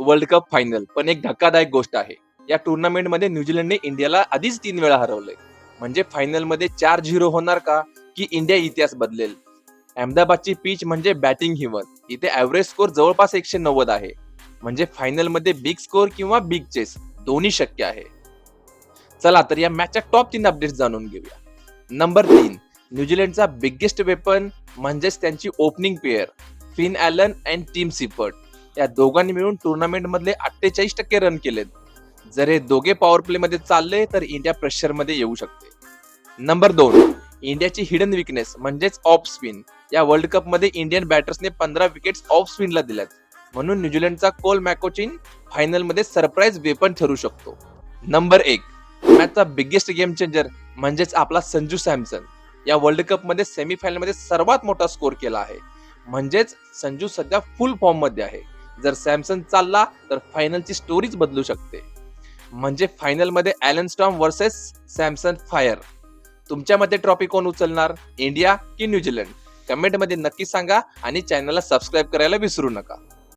World cup final, पण एक धक्कादायक गोष्ट आहे. या टुर्नामेंटमध्ये न्यूझीलंडने इंडियाला आधीच 3 वेळा हरवलंय. म्हणजे फायनलमध्ये 4-0 होणार का? की इंडिया इतिहास बदलेल? अहमदाबादची पिच म्हणजे बॅटिंग हिवन. इथे ॲव्हरेज स्कोर जवळपास 190 आहे. म्हणजे फायनलमध्ये बिग स्कोर किंवा बिग चेस दोन्ही शक्य आहे. चला तर या मॅचच्या टॉप 3 अपडेट्स जाणून घेऊया. नंबर 3, न्यूझीलंडचा बिगेस्ट वेपन म्हणजेच त्यांची opening pair Finn Allen and Tim Seifert. या दोघांनी मिळून टुर्नामेंट मधले 48% रन केलेत. जर हे दोघे पॉवर प्ले मध्ये चालले तर इंडिया प्रेशर मध्ये येऊ शकते. नंबर 2, इंडियाची हिडन विकनेस म्हणजेच ऑफ स्पिन. या वर्ल्ड कप मध्ये इंडियन बॅटर्सने 15 विकेट्स ऑफ स्पिनला दिल्यात. म्हणून न्यूझीलंडचा कोल मॅकोचिन फायनल मध्ये सरप्राईज वेपन ठरू शकतो. नंबर 1, मॅचचा बिगेस्ट गेम चेंजर म्हणजेच आपला संजू सॅमसन. या वर्ल्ड कप मध्ये सेमीफायनल मध्ये सर्वात मोठा स्कोर केला आहे. म्हणजेच संजू सध्या फुल फॉर्म मध्ये आहे. जर सॅमसन चालला तर फायनलची स्टोरीच बदलू शकते. म्हणजे फायनल मध्ये Allen storm versus Samson fire. तुमच्या मते ट्रॉफी कोण उचलणार, इंडिया की न्यूझीलंड? कमेंट मध्ये नक्की सांगा आणि चॅनलला सबस्क्राईब करायला विसरू नका.